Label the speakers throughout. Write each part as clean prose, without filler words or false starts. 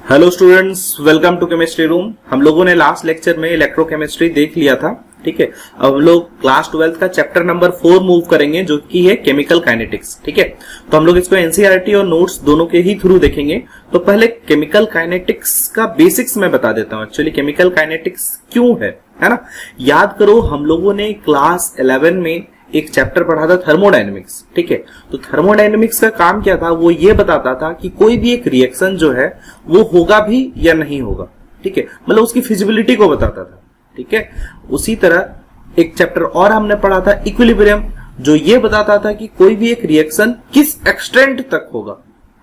Speaker 1: Hello students, welcome to chemistry room. हम लोगों ने लास्ट लेक्चर में इलेक्ट्रोकेमिस्ट्री देख लिया था। ठीक है, अब हम लोग क्लास 12 का चैप्टर नंबर 4 मूव करेंगे, जो कि है केमिकल काइनेटिक्स। ठीक है, तो हम लोग इसको एनसीईआरटी और नोट्स दोनों के ही थ्रू देखेंगे। तो पहले केमिकल काइनेटिक्स का बेसिक्स मैं बता देता हूं। एक्चुअली केमिकल काइनेटिक्स क्यों है ना। याद करो, हम लोगों ने क्लास 11 में एक चैप्टर पढ़ा था थर्मोडायनेमिक्स। ठीक है, तो थर्मोडायनेमिक्स का काम क्या था, वो ये बताता था कि कोई भी एक रिएक्शन जो है वो होगा भी या नहीं होगा। ठीक है, मतलब उसकी फिजिबिलिटी को बताता था। ठीक है, उसी तरह एक चैप्टर और हमने पढ़ा था इक्विलिब्रियम, जो ये बताता था कि कोई भी एक रिएक्शन किस एक्सटेंट तक होगा।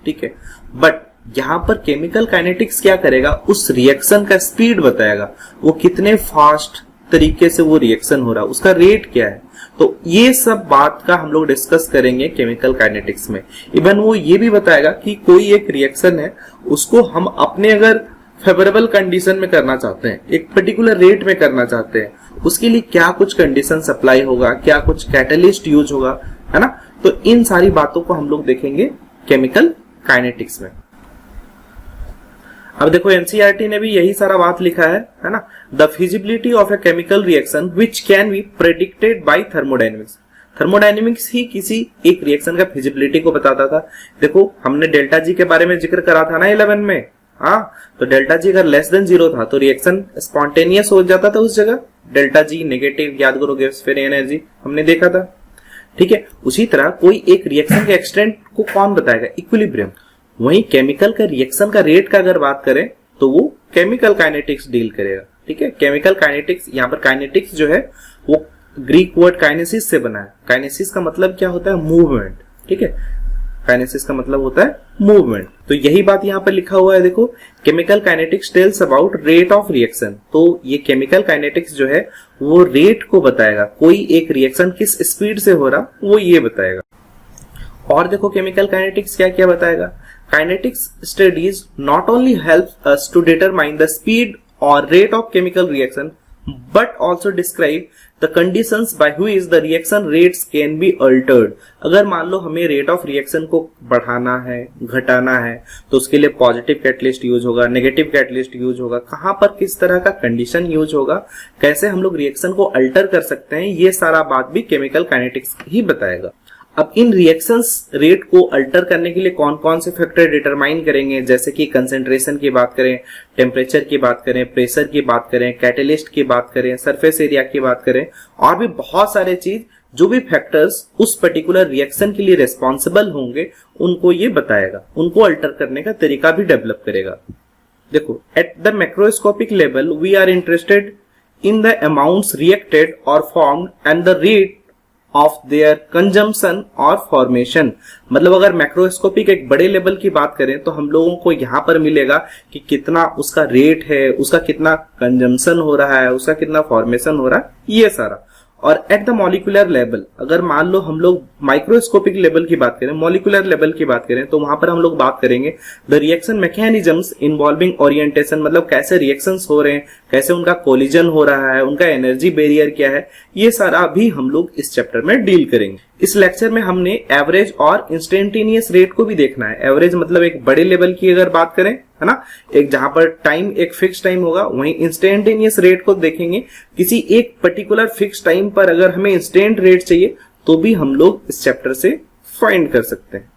Speaker 1: ठीक है, बट यहां पर केमिकल काइनेटिक्स क्या करेगा, उस रिएक्शन का स्पीड बताएगा, वो कितने फास्ट तरीके से वो रिएक्शन हो रहा है, उसका रेट क्या है। तो ये सब बात का हम लोग डिस्कस करेंगे केमिकल काइनेटिक्स में। इवन वो ये भी बताएगा कि कोई एक रिएक्शन है, उसको हम अपने अगर फेवरेबल कंडीशन में करना चाहते हैं, एक पर्टिकुलर रेट में करना चाहते हैं, उसके लिए क्या कुछ कंडीशन अप्लाई होगा, क्या कुछ कैटलिस्ट यूज होगा, है ना। तो इन सारी बातों को हम लोग देखेंगे केमिकल काइनेटिक्स में। अब देखो, एनसीईआरटी ने भी यही सारा बात लिखा है ना। The feasibility of a chemical reaction which can be predicted by thermodynamics. Thermodynamics ही किसी एक रिएक्शन का फिजिबिलिटी को बताता था। देखो, हमने डेल्टा जी के बारे में जिक्र करा था ना 11 में। हाँ, तो डेल्टा जी अगर लेस देन 0 था तो रिएक्शन स्पॉन्टेनियस हो जाता था उस जगह। डेल्टा जी नेगेटिव, याद करो, गिव्स फ्री एनर्जी हमने देखा था। ठीक है, उसी तरह कोई एक रिएक्शन के एक्सटेंट को कौन बताएगा, इक्विलिब्रियम। वहीं केमिकल का रिएक्शन का रेट का अगर बात करें तो वो केमिकल काइनेटिक्स डील करेगा। ठीक है, केमिकल काइनेटिक्स, यहाँ पर काइनेटिक्स जो है वो ग्रीक वर्ड काइनेसिस से बना है। काइनेसिस का मतलब क्या होता है, मूवमेंट। ठीक है, काइनेसिस का मतलब होता है मूवमेंट। तो यही बात यहाँ पर लिखा हुआ है। देखो, chemical kinetics tells about rate of reaction. तो ये केमिकल काइनेटिक्स जो है वो रेट को बताएगा, कोई एक रिएक्शन किस स्पीड से हो रहा वो ये बताएगा। और देखो, केमिकल काइनेटिक्स क्या क्या बताएगा। Kinetics studies not only help us to determine the speed or rate of chemical reaction, but also describe the conditions by which the reaction rates can be altered. अगर मान लो हमें रेट ऑफ रिएक्शन को बढ़ाना है, घटाना है, तो उसके लिए पॉजिटिव कैटलिस्ट यूज होगा, नेगेटिव कैटलिस्ट यूज होगा, कहां पर किस तरह का कंडीशन यूज होगा, कैसे हम लोग रिएक्शन को अल्टर कर सकते हैं, ये सारा बात भी केमिकल काइनेटिक्स ही बताएगा। अब इन रिएक्शंस रेट को अल्टर करने के लिए कौन कौन से फैक्टर डिटरमाइन करेंगे, जैसे कि कंसेंट्रेशन की बात करें, टेम्परेचर की बात करें, प्रेशर की बात करें, कैटलिस्ट की बात करें, सरफेस एरिया की बात करें, और भी बहुत सारे चीज, जो भी फैक्टर्स उस पर्टिकुलर रिएक्शन के लिए रिस्पॉन्सिबल होंगे, उनको ये बताएगा, उनको अल्टर करने का तरीका भी डेवलप करेगा। देखो, at the macroscopic level we are interested in the amounts reacted or formed and the rate of their consumption or formation. मतलब अगर मैक्रोस्कोपिक एक बड़े लेवल की बात करें तो हम लोगों को यहां पर मिलेगा कि कितना उसका रेट है, उसका कितना कंजम्पशन हो रहा है, उसका कितना फॉर्मेशन हो रहा है, ये सारा। और एट द मॉलिक्यूलर लेवल, अगर मान लो हम लोग माइक्रोस्कोपिक लेवल की बात करें, मॉलिक्यूलर लेवल की बात करें, तो वहां पर हम लोग बात करेंगे the reaction mechanisms involving orientation. मतलब कैसे रिएक्शंस हो रहे हैं, कैसे उनका कोलिजन हो रहा है, उनका एनर्जी बैरियर क्या है, ये सारा भी हम लोग इस चैप्टर में डील करेंगे। इस लेक्चर में हमने एवरेज और इंस्टेंटेनियस रेट को भी देखना है। एवरेज मतलब एक बड़े लेवल की अगर बात करें, है ना, एक जहां पर टाइम एक फिक्स टाइम होगा, वहीं इंस्टेंटेनियस रेट को देखेंगे। किसी एक पर्टिकुलर फिक्स टाइम पर अगर हमें इंस्टेंट रेट चाहिए तो भी हम लोग इस चैप्टर से फाइंड कर सकते हैं।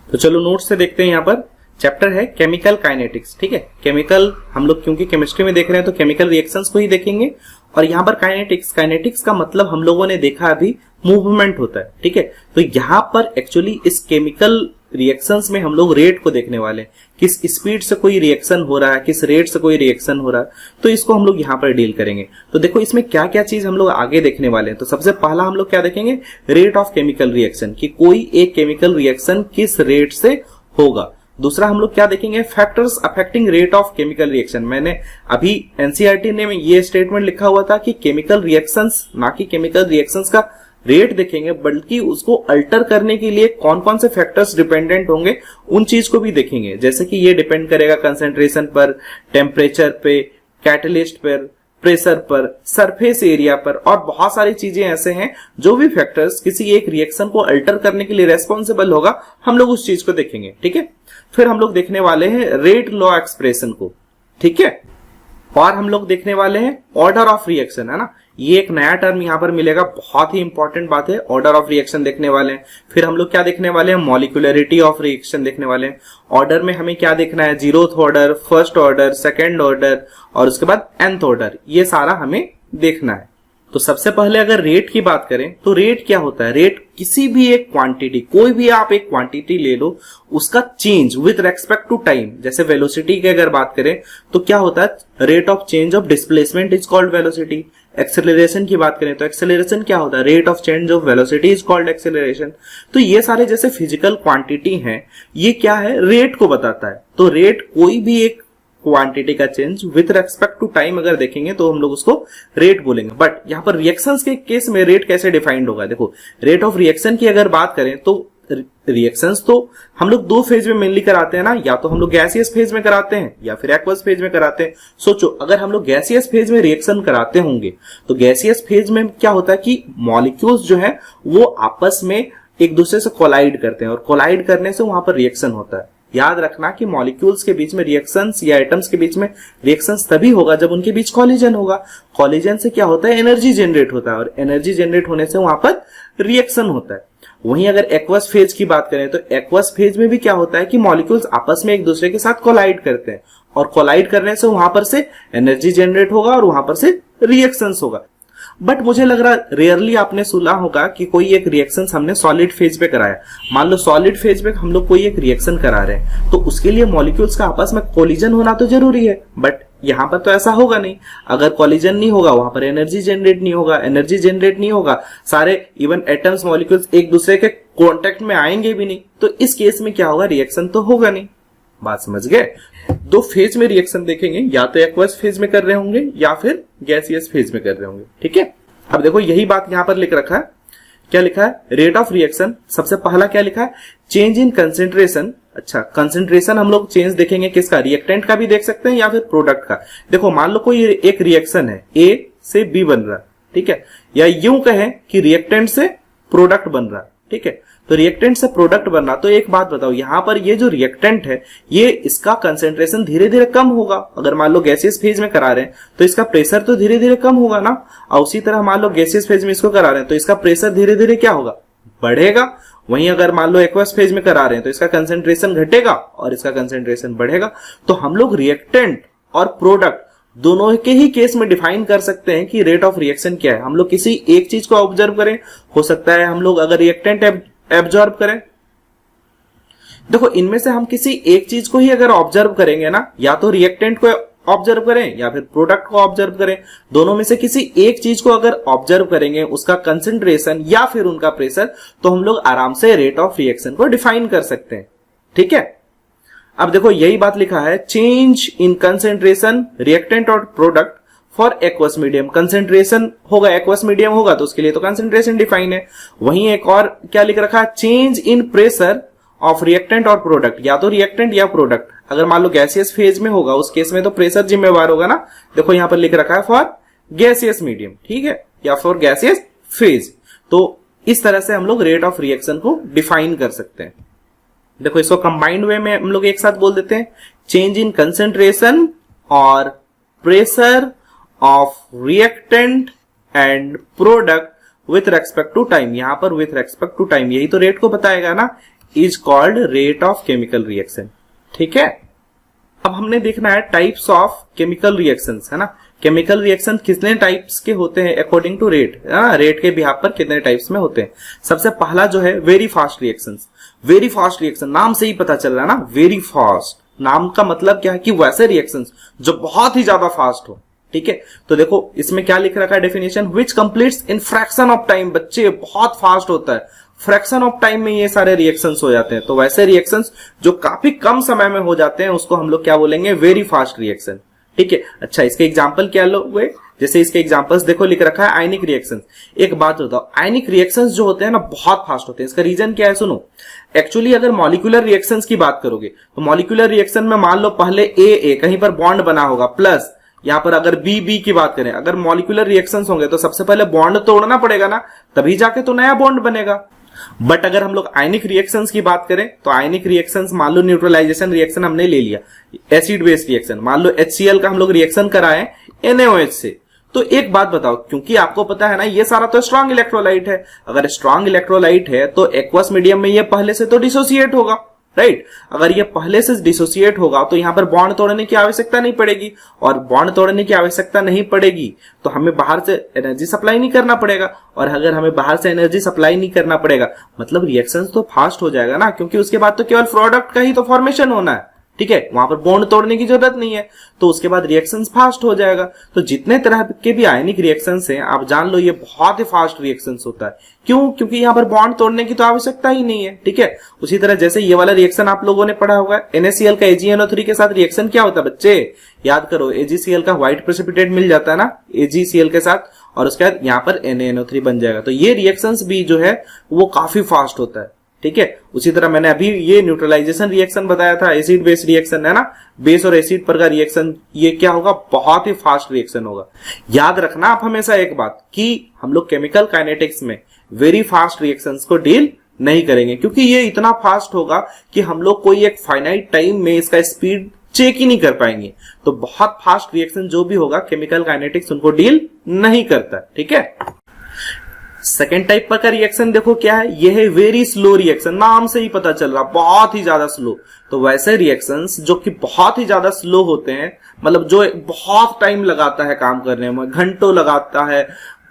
Speaker 1: तो चलो नोट से देखते हैं। यहाँ पर चैप्टर है केमिकल काइनेटिक्स। ठीक है, केमिकल हम लोग क्योंकि केमिस्ट्री में देख रहे हैं तो केमिकल रिएक्शंस को ही देखेंगे। और यहाँ पर काइनेटिक्स, काइनेटिक्स का मतलब हम लोगों ने देखा अभी मूवमेंट होता है। ठीक है, तो यहाँ पर एक्चुअली इस केमिकल रिएक्शंस में हम लोग रेट को देखने वाले हैं, किस स्पीड से कोई रिएक्शन हो रहा है, किस रेट से कोई रिएक्शन हो रहा है, तो इसको हम लोग यहाँ पर डील करेंगे। तो देखो, इसमें क्या क्या चीज हम लोग आगे देखने वाले हैं। तो सबसे पहला हम लोग क्या देखेंगे, रेट ऑफ केमिकल रिएक्शन, कि कोई एक केमिकल रिएक्शन किस रेट से होगा। दूसरा हम लोग क्या देखेंगे, factors affecting rate of chemical reaction. मैंने अभी एनसीईआरटी ने ये स्टेटमेंट लिखा हुआ था कि केमिकल रिएक्शंस, ना कि केमिकल रिएक्शंस का रेट देखेंगे, बल्कि उसको अल्टर करने के लिए कौन कौन से फैक्टर्स डिपेंडेंट होंगे, उन चीज को भी देखेंगे। जैसे कि ये डिपेंड करेगा कंसेंट्रेशन पर, टेम्परेचर पे, कैटलिस्ट पर, प्रेशर पर, सरफेस एरिया पर, और बहुत सारी चीजें ऐसे हैं जो भी फैक्टर्स किसी एक रिएक्शन को अल्टर करने के लिए रेस्पॉन्सिबल होगा, हम लोग उस चीज को देखेंगे। ठीक है, फिर हम लोग देखने वाले हैं रेट लॉ एक्सप्रेशन को। ठीक है, और हम लोग देखने वाले हैं ऑर्डर ऑफ रिएक्शन, है ना, ये एक नया टर्म यहां पर मिलेगा, बहुत ही इंपॉर्टेंट बात है। ऑर्डर ऑफ रिएक्शन देखने वाले हैं। फिर हम लोग क्या देखने वाले हैं, मॉलिक्यूलरिटी ऑफ रिएक्शन देखने वाले हैं। ऑर्डर में हमें क्या देखना है, 0th order, first order, second order, और उसके बाद nth ऑर्डर, ये सारा हमें देखना है। तो सबसे पहले अगर रेट की बात करें तो रेट क्या होता है, रेट किसी भी एक क्वांटिटी, कोई भी आप एक क्वांटिटी ले लो, उसका change with respect to time, जैसे वेलोसिटी की अगर बात करें तो क्या होता है, rate of change of displacement is called velocity. Acceleration की बात करें तो एक्सेलरेशन क्या होता है, rate of change of velocity is called acceleration. तो ये सारे जैसे फिजिकल क्वांटिटी हैं, ये क्या है, रेट को बताता है। तो रेट कोई भी एक क्वांटिटी का change with respect to time अगर देखेंगे तो हम लोग उसको रेट बोलेंगे। बट यहां पर रिएक्शंस के केस में रेट कैसे डिफाइंड होगा, देखो रेट ऑफ रिएक्शन की अगर बात करें तो रिएक्शंस तो हम लोग दो फेज में मेनली कराते हैं ना, या तो हम लोग गैसियस फेज में कराते हैं या फिर एक्वस फेज में कराते हैं। सोचो अगर हम लोग गैसियस फेज में रिएक्शन कराते होंगे तो गैसियस फेज में क्या होता है कि मॉलिक्यूल्स जो है वो आपस में एक दूसरे से कोलाइड करते हैं, और कोलाइड करने से वहां पर रिएक्शन होता है। याद रखना कि मॉलिक्यूल्स के बीच में रिएक्शंस या एटम्स के बीच में रिएक्शंस तभी होगा जब उनके बीच कॉलिजन होगा। कॉलिजन से क्या होता है, एनर्जी जनरेट होता है, और एनर्जी जनरेट होने से वहां पर रिएक्शन होता है। वहीं अगर एक्वस फेज की बात करें तो एक्वस फेज में भी क्या होता है कि मॉलिक्यूल्स आपस में एक दूसरे के साथ कोलाइड करते हैं, और कोलाइड करने से वहां पर से एनर्जी जनरेट होगा और वहां पर से रिएक्शंस होगा। बट मुझे लग रहा रेयरली आपने सुना होगा कि कोई एक रिएक्शन हमने सॉलिड फेज पे कराया। मान लो सॉलिड फेज पे हम लोग कोई एक रिएक्शन करा रहे हैं तो उसके लिए मॉलिक्यूल्स का आपस में कोलिजन होना तो जरूरी है, बट यहां पर तो ऐसा होगा नहीं। अगर कोलिजन नहीं होगा वहां पर एनर्जी जनरेट नहीं होगा, एनर्जी जनरेट नहीं होगा, सारे इवन एटम्स मॉलिक्यूल्स एक दूसरे के कॉन्टेक्ट में आएंगे भी नहीं, तो इस केस में क्या होगा, रिएक्शन तो होगा नहीं। बात समझ गए। दो फेज में रिएक्शन देखेंगे, या तो एक्वस फेज में कर रहे होंगे या फिर गैसियस फेज में कर रहे होंगे। ठीक है, अब देखो यही बात यहां पर लिख रखा है। क्या लिखा है, रेट ऑफ रिएक्शन, सबसे पहला क्या लिखा है, चेंज इन कंसेंट्रेशन। अच्छा, कंसेंट्रेशन हम लोग चेंज देखेंगे किसका, रिएक्टेंट का भी देख सकते हैं या फिर प्रोडक्ट का। देखो मान लो कोई एक रिएक्शन है, ए से बी बन रहा है, ठीक है, या यूं कहें कि रिएक्टेंट से प्रोडक्ट बन रहा है। ठीक है, तो रिएक्टेंट से प्रोडक्ट बनना, तो एक बात बताओ, यहां पर ये जो रिएक्टेंट है ये इसका कंसेंट्रेशन धीरे धीरे कम होगा। अगर मान लो गैसियस फेज में करा रहे हैं तो इसका प्रेशर तो धीरे धीरे कम होगा ना, और उसी तरह मान लो गैसियस फेज में इसको करा रहे हैं तो इसका प्रेशर धीरे धीरे क्या होगा, बढ़ेगा। वहीं अगर मान लो एक्वस फेज में करा रहे हैं तो इसका कंसेंट्रेशन घटेगा और इसका कंसेंट्रेशन बढ़ेगा। तो हम लोग रिएक्टेंट और प्रोडक्ट दोनों के ही केस में डिफाइन कर सकते हैं कि रेट ऑफ रिएक्शन क्या है। हम लोग किसी एक चीज को ऑब्जर्व करें, हो सकता है हम लोग अगर रिएक्टेंट एब्जॉर्ब करें, देखो इनमें से हम किसी एक चीज को ही अगर ऑब्जर्व करेंगे ना, या तो रिएक्टेंट को ऑब्जर्व करें या फिर प्रोडक्ट को ऑब्जर्व करें, दोनों में से किसी एक चीज को अगर ऑब्जर्व करेंगे, उसका कंसेंट्रेशन या फिर उनका प्रेशर, तो हम लोग आराम से रेट ऑफ रिएक्शन को डिफाइन कर सकते हैं। ठीक है, अब देखो यही बात लिखा है, चेंज इन कंसेंट्रेशन रिएक्टेंट और product for aqueous medium. Concentration होगा, एक्वस मीडियम होगा तो उसके लिए तो कंसेंट्रेशन डिफाइन है। वहीं एक और क्या लिख रखा है, change in pressure of reactant और प्रोडक्ट, या तो रिएक्टेंट या प्रोडक्ट। अगर मान लो गैसियस फेज में होगा उस केस में तो प्रेशर जिम्मेवार होगा ना, देखो यहां पर लिख रखा है फॉर गैसियस मीडियम, ठीक है, या फॉर गैसियस फेज। तो इस तरह से हम लोग रेट ऑफ रिएक्शन को डिफाइन कर सकते हैं। देखो इसको कंबाइंड वे में हम लोग एक साथ बोल देते हैं, चेंज इन कंसेंट्रेशन और pressure of reactant and product with respect to time. यहां पर विथ रेस्पेक्ट टू टाइम, यही तो रेट को बताएगा ना, is called rate of chemical reaction. ठीक है, अब हमने देखना है टाइप्स ऑफ केमिकल रिएक्शंस, है ना। केमिकल रिएक्शन कितने टाइप्स के होते हैं अकॉर्डिंग टू रेट, रेट के बिहाफ पर कितने टाइप्स में होते हैं। सबसे पहला जो है very fast reactions. Very fast reaction, नाम से ही पता चल रहा है ना, वेरी फास्ट, नाम का मतलब क्या है कि वैसे रिएक्शंस जो बहुत ही ज्यादा फास्ट हो। ठीक है, तो देखो इसमें क्या लिख रखा है definition, which completes in fraction of time. बच्चे बहुत फास्ट होता है, फ्रैक्शन ऑफ टाइम में ये सारे रिएक्शंस हो जाते हैं। तो वैसे रिएक्शंस जो काफी कम समय में हो जाते हैं उसको हम लोग क्या बोलेंगे, वेरी फास्ट रिएक्शन। ठीक है, अच्छा इसके एग्जांपल क्या लोगे, जैसे इसके एग्जांपल्स देखो लिख रखा है आयनिक रिएक्शंस। एक बात बताओ, आयनिक रिएक्शंस जो होते हैं ना बहुत फास्ट होते हैं। इसका रीजन क्या है सुनो, एक्चुअली अगर मॉलिक्यूलर रिएक्शंस की बात करोगे तो मॉलिक्यूलर रिएक्शन में मान लो पहले ए कहीं पर बॉन्ड बना होगा प्लस, यहाँ पर अगर बी की बात करें, अगर मॉलिक्यूलर रिएक्शंस होंगे तो सबसे पहले बॉन्ड तोड़ना पड़ेगा ना, तभी जाके तो नया बॉन्ड बनेगा। बट अगर हम लोग आयनिक रिएक्शंस की बात करें तो आयनिक रिएक्शंस, मान लो न्यूट्रलाइजेशन रिएक्शन हमने ले लिया, एसिड बेस रिएक्शन, मान लो HCl का हम लोग रिएक्शन कराएं NaOH से, तो एक बात बताओ, क्योंकि आपको पता है ना ये सारा तो स्ट्रॉन्ग इलेक्ट्रोलाइट है, अगर स्ट्रॉन्ग इलेक्ट्रोलाइट है तो एक्वस मीडियम में ये पहले से तो डिसोसिएट होगा, राइट। अगर ये पहले से डिसोसिएट होगा तो यहां पर बॉन्ड तोड़ने की आवश्यकता नहीं पड़ेगी, और बॉन्ड तोड़ने की आवश्यकता नहीं पड़ेगी तो हमें बाहर से एनर्जी सप्लाई नहीं करना पड़ेगा, और अगर हमें बाहर से एनर्जी सप्लाई नहीं करना पड़ेगा मतलब रिएक्शन तो फास्ट हो जाएगा ना, क्योंकि उसके बाद तो केवल प्रोडक्ट का ही तो फॉर्मेशन होना है, ठीक है, वहां पर बॉन्ड तोड़ने की जरूरत नहीं है, तो उसके बाद रिएक्शंस फास्ट हो जाएगा। तो जितने तरह के भी आयनिक रिएक्शंस हैं आप जान लो ये बहुत ही फास्ट रिएक्शंस होता है। क्यों? क्योंकि यहाँ पर बॉन्ड तोड़ने की तो आवश्यकता ही नहीं है, ठीक है। उसी तरह जैसे ये वाला रिएक्शन आप लोगों ने पढ़ा होगा, NaCl का AgNO3 के साथ रिएक्शन क्या होता है बच्चे, याद करो, AgCl का व्हाइट प्रेसिपिटेट मिल जाता है ना AgCl के साथ, और उसके बाद यहाँ पर NaNO3 बन जाएगा। तो ये रिएक्शंस भी जो है वो काफी फास्ट होता है, ठीक है। उसी तरह मैंने अभी ये न्यूट्रलाइजेशन रिएक्शन बताया था, एसिड बेस रिएक्शन है ना, बेस और एसिड पर का रिएक्शन, ये क्या होगा, बहुत ही फास्ट रिएक्शन होगा। याद रखना आप हमेशा एक बात कि हम लोग केमिकल काइनेटिक्स में वेरी फास्ट रिएक्शंस को डील नहीं करेंगे, क्योंकि ये इतना फास्ट होगा कि हम लोग कोई एक फाइनाइट टाइम में इसका स्पीड चेक ही नहीं कर पाएंगे। तो बहुत फास्ट रिएक्शन जो भी होगा केमिकल काइनेटिक्स उनको डील नहीं करता, ठीक है। सेकेंड टाइप पर का रिएक्शन देखो क्या है, यह है वेरी स्लो रिएक्शन, नाम से ही पता चल रहा बहुत ही ज्यादा स्लो। तो वैसे रिएक्शंस जो कि बहुत ही ज्यादा स्लो होते हैं, मतलब जो बहुत टाइम लगाता है काम करने में, घंटों लगाता है,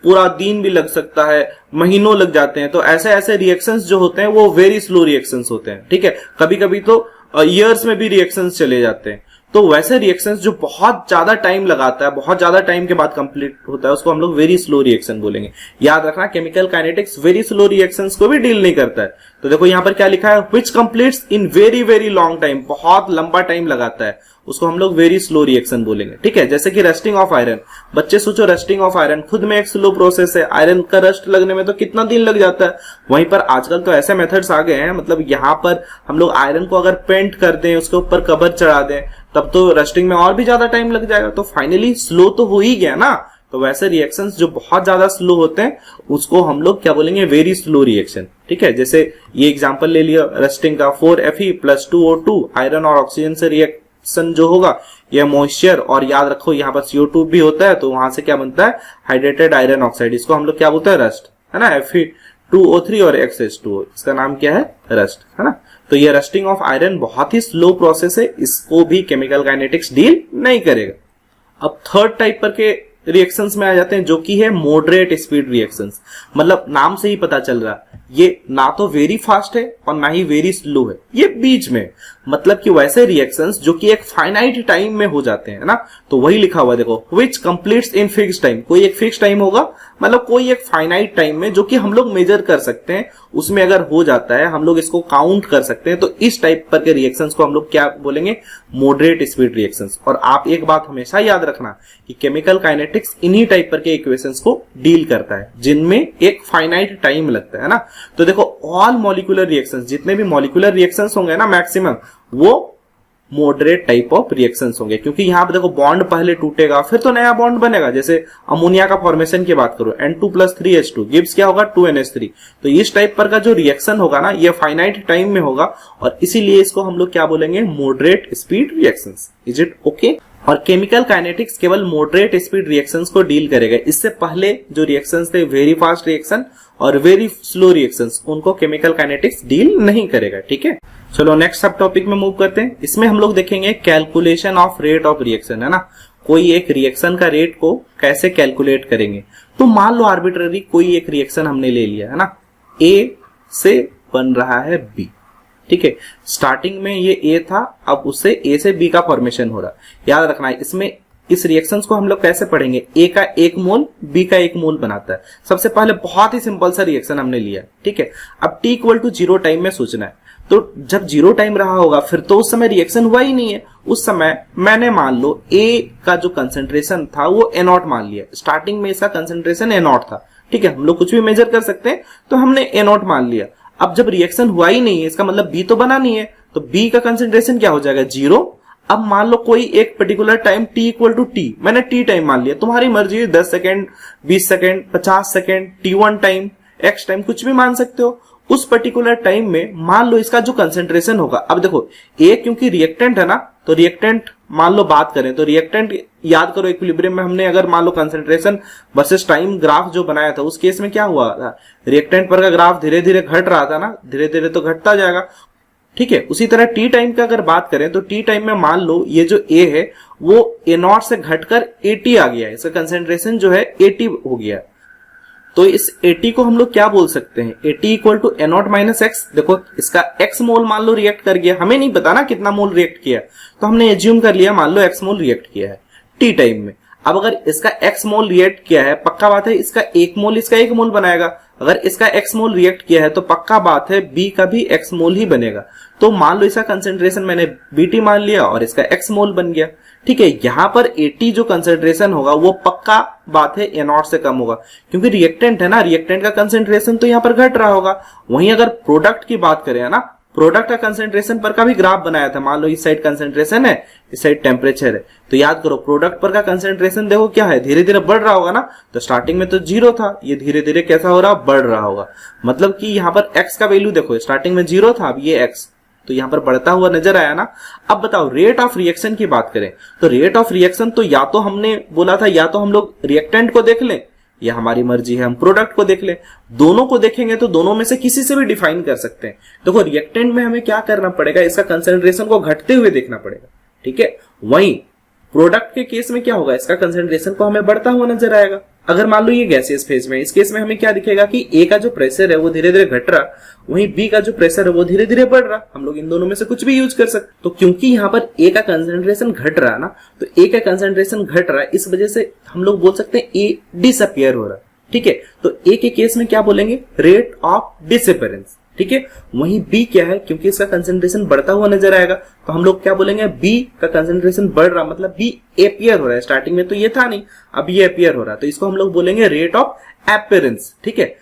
Speaker 1: पूरा दिन भी लग सकता है, महीनों लग जाते हैं, तो ऐसे ऐसे रिएक्शंस जो होते हैं वो वेरी स्लो रिएक्शंस होते हैं, ठीक है। कभी कभी तो ईयर्स में भी रिएक्शंस चले जाते हैं। तो वैसे रिएक्शंस जो बहुत ज्यादा टाइम लगाता है, बहुत ज्यादा टाइम के बाद कंप्लीट होता है, उसको हम लोग वेरी स्लो रिएक्शन बोलेंगे। याद रखना chemical kinetics very slow reactions को भी डील नहीं करता है। तो देखो यहाँ पर क्या लिखा है, which completes in very very long time, बहुत लंबा टाइम लगाता है, उसको हम लोग वेरी स्लो रिएक्शन बोलेंगे, ठीक है। जैसे कि रस्टिंग ऑफ आयरन, बच्चे सोचो रस्टिंग ऑफ आयरन खुद में एक स्लो प्रोसेस है, आयरन का रस्ट लगने में तो कितना दिन लग जाता है। वहीं पर आजकल तो ऐसे मेथड्स आ गए हैं, मतलब यहाँ पर हम लोग आयरन को अगर पेंट कर दें, उसके ऊपर कवर चढ़ा दें, तब तो रस्टिंग में और भी ज्यादा टाइम लग जाएगा, तो फाइनली स्लो तो हो ही गया ना। तो वैसे रिएक्शंस जो बहुत ज्यादा स्लो होते हैं उसको हम लोग क्या बोलेंगे, वेरी स्लो रिएक्शन, ठीक है। जैसे ये एग्जांपल ले लिया रस्टिंग का, 4Fe + 2O2 आयरन और ऑक्सीजन से रिएक्शन जो होगा ये मॉइस्चर, और याद रखो यहाँ पर CO2 भी होता है, तो वहां से क्या बनता है, हाइड्रेटेड आयरन ऑक्साइड, इसको हम लोग क्या बोलते हैं, रस्ट, है ना। Fe2O3 और XH2O, इसका नाम क्या है, रस्ट, है ना। तो ये रस्टिंग ऑफ आयरन बहुत ही स्लो प्रोसेस है, इसको भी केमिकल काइनेटिक्स डील नहीं करेगा। अब थर्ड टाइप पर के रिएक्शंस में आ जाते हैं जो कि है मॉडरेट स्पीड रिएक्शंस। मतलब नाम से ही पता चल रहा है ये ना तो वेरी फास्ट है और ना ही वेरी स्लो है, ये बीच में, मतलब कि वैसे रिएक्शंस जो कि एक फाइनाइट टाइम में हो जाते हैं ना। तो वही लिखा हुआ देखो, which completes in fixed time, कोई एक फिक्स टाइम होगा, मतलब कोई एक फाइनाइट टाइम में जो कि हम लोग मेजर कर सकते हैं, उसमें अगर हो जाता है हम लोग इसको काउंट कर सकते हैं, तो इस टाइप पर के रिएक्शंस को हम लोग क्या बोलेंगे, मॉडरेट स्पीड रिएक्शंस। और आप एक बात हमेशा याद रखना कि केमिकल काइनेटिक्स इन्हीं टाइप पर के इक्वेशंस को डील करता है जिनमें एक फाइनाइट टाइम लगता है ना। तो देखो ऑल मॉलिक्यूलर रिएक्शंस, जितने भी मॉलिक्यूलर रिएक्शंस होंगे ना मैक्सिमम, वो मॉडरेट टाइप ऑफ रिएक्शंस होंगे, क्योंकि यहाँ पे देखो बॉन्ड पहले टूटेगा फिर तो नया बॉन्ड बनेगा। जैसे अमोनिया का फॉर्मेशन की बात करो, N2 + 3H2 गिव्स क्या होगा, 2NH3। तो इस टाइप पर का जो रिएक्शन होगा ना ये फाइनाइट टाइम में होगा, और इसीलिए इसको हम लोग क्या बोलेंगे, moderate speed reactions. Is it okay? और केमिकल काइनेटिक्स केवल मॉडरेट स्पीड रिएक्शंस को डील करेगा, इससे पहले जो रिएक्शंस थे वेरी फास्ट रिएक्शन और वेरी स्लो रिएक्शंस, उनको केमिकल काइनेटिक्स डील नहीं करेगा, ठीक है। चलो नेक्स्ट सब टॉपिक में मूव करते हैं। इसमें हम लोग देखेंगे calculation of rate of reaction, है ना। कोई एक रिएक्शन का रेट को कैसे कैलकुलेट करेंगे। तो मान लो आर्बिट्ररी कोई एक रिएक्शन हमने ले लिया, है ना, A से बन रहा है B, ठीक है। स्टार्टिंग में ये A था, अब उससे A से B का फॉर्मेशन हो रहा। याद रखना है इसमें इस रिएक्शंस को हम लोग कैसे पढ़ेंगे, A का 1 मोल B का 1 मोल बनाता है। सबसे पहले बहुत ही सिंपल सा रिएक्शन हमने लिया, ठीक है। अब T = 0 टाइम में सोचना है, तो जब 0 टाइम रहा होगा फिर तो उस समय रिएक्शन हुआ ही नहीं है। उस समय मैंने मान लो A का जो कंसेंट्रेशन था वो A0 मान लिया, स्टार्टिंग में इसका कंसेंट्रेशन A0 था, ठीक है। हम लोग कुछ भी मेजर कर सकते हैं, तो हमने A0 मान लिया। अब जब रिएक्शन हुआ ही नहीं है, इसका मतलब B तो बना नहीं है, तो B का कंसेंट्रेशन क्या हो जाएगा, 0। अब मान लो कोई एक particular time t equal to T, मैंने t टाइम मान लिया, तुम्हारी मर्जी है 10 second, 20 second, 50 second, t1 time, x time, कुछ भी मान सकते हो। उस पर्टिकुलर टाइम में मान लो इसका जो कंसेंट्रेशन होगा, अब देखो ए क्योंकि रिएक्टेंट है ना, तो रिएक्टेंट मान लो बात करें तो रिएक्टेंट याद करो इक्विलिब्रियम में हमने अगर मान low concentration versus time graph जो बनाया था, उस केस में क्या हुआ था, रिएक्टेंट पर का ग्राफ धीरे धीरे घट रहा था ना, धीरे धीरे तो घटता जाएगा, ठीक है। उसी तरह टी टाइम का अगर बात करें तो टी टाइम में मान लो ये जो ए है वो ए नॉट से घटकर 80 आ गया है, इसका कंसेंट्रेशन जो है 80 हो गया। तो इस 80 को हम लोग क्या बोल सकते हैं, 80 equal to A not minus X. देखो इसका एक्स मोल मान लो रिएक्ट कर गया, हमें नहीं पता ना कितना मोल रिएक्ट किया, तो हमने एज्यूम कर लिया मान लो एक्स मोल रिएक्ट किया है टी टाइम में। अब अगर इसका एक्स मोल रिएक्ट किया है, पक्का बात है इसका एक मोल इसका एक मोल बनाएगा। अगर इसका एक्स मोल रिएक्ट किया है तो पक्का बात है बी का भी एक्स मोल ही बनेगा। तो मान लो इसका कंसेंट्रेशन मैंने बीटी मान लिया और इसका एक्स मोल बन गया, ठीक है। यहां पर 80 जो कंसेंट्रेशन होगा वो पक्का बात है ए नॉट से कम होगा, क्योंकि रिएक्टेंट है ना, रिएक्टेंट का कंसेंट्रेशन तो यहां पर घट रहा होगा। वहीं अगर प्रोडक्ट की बात करें ना, प्रोडक्ट का कंसेंट्रेशन पर का भी ग्राफ बनाया था, मान लो इस साइड कंसेंट्रेशन है, इस साइड टेम्परेचर है, तो याद करो प्रोडक्ट पर का कंसेंट्रेशन देखो क्या है, धीरे धीरे बढ़ रहा होगा ना। तो स्टार्टिंग में तो 0 था, ये धीरे धीरे कैसा हो रहा, बढ़ रहा होगा। मतलब कि यहाँ पर x का वैल्यू देखो, स्टार्टिंग में 0 था, अब ये x, तो यहाँ पर बढ़ता हुआ नजर आया ना। अब बताओ रेट ऑफ रिएक्शन की बात करें तो रेट ऑफ रिएक्शन तो या तो हमने बोला था या तो हम लोग रिएक्टेंट को देख लें या हमारी मर्जी है हम प्रोडक्ट को देख लें। दोनों को देखेंगे तो दोनों में से किसी से भी डिफाइन कर सकते हैं। देखो रिएक्टेंट में हमें क्या करना पड़ेगा, इसका कंसेंट्रेशन को घटते हुए देखना पड़ेगा, ठीक है। वहीं प्रोडक्ट के केस में क्या होगा, इसका कंसेंट्रेशन को हमें बढ़ता हुआ नजर आएगा। अगर मान लो ये गैसियस फेज में, इस केस में हमें क्या दिखेगा कि ए का जो प्रेशर है वो धीरे धीरे घट रहा, वहीं बी का जो प्रेशर है वो धीरे धीरे बढ़ रहा। हम लोग इन दोनों में से कुछ भी यूज कर सकते। तो क्योंकि यहाँ पर ए का कंसेंट्रेशन घट रहा है ना, तो ए का कंसेंट्रेशन घट रहा है, इस वजह से हम लोग बोल सकते हैं ए डिसअपियर हो रहा है, ठीक है। तो ए के केस में क्या बोलेंगे, रेट ऑफ डिसअपियरेंस, ठीक है। वहीं बी क्या है, क्योंकि इसका कंसेंट्रेशन बढ़ता हुआ नजर आएगा तो हम लोग क्या बोलेंगे, बी का कंसेंट्रेशन बढ़ रहा, मतलब बी एपियर हो रहा है। स्टार्टिंग में तो ये था नहीं, अब ये एपियर हो रहा है, तो इसको हम लोग बोलेंगे रेट ऑफ अपीयरेंस, ठीक है।